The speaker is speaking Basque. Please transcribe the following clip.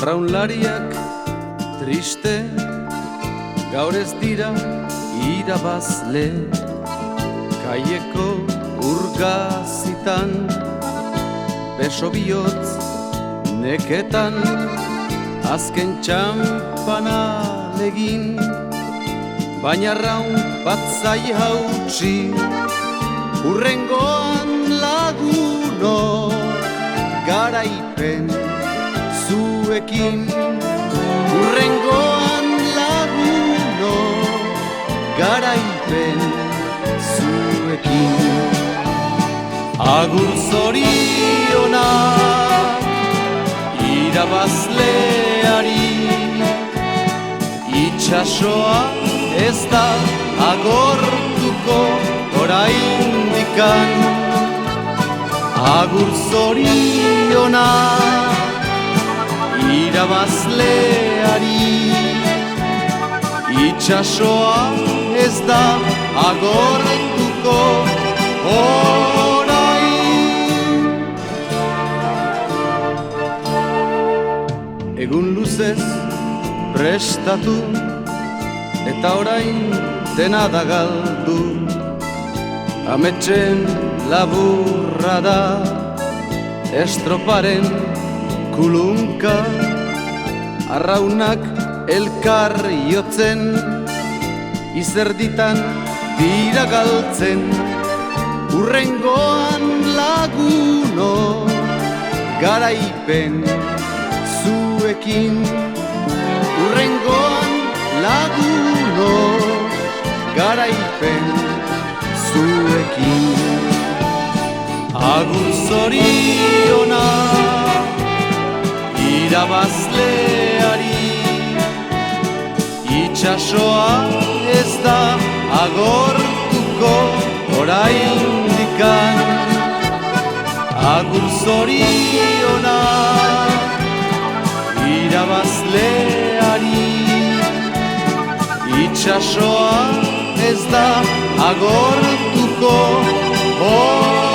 Arraunlariak triste, gaur ez dira irabazle. Kaieko urgazitan, beso bihotz neketan, azken txampana legin, baina arraun bat zai hautsi, hurrengoan laguno, garaipen zuekin. Hurrengoan laguno, garaipen zuekin. Agur zorionak irabazleari, itxasoa ez da agortuko oraindikan. Agur zorionak irabazleari, itxasoa ez da agortuko orain. Egun luzez prestatu, eta orain dena da galdu. Ametsen laburra da estroparen kulunka, arraunak elkar jotzen, izerditan dira galtzen. Hurrengoan laguno, garaipen zuekin. Hurrengoan laguno, garaipen zuekin. Agur zorionak irabazleari, itxasoa ez da agortuko oraindikan. Agur zorionak irabazleari, itxasoa ez da agortuko oraindikan.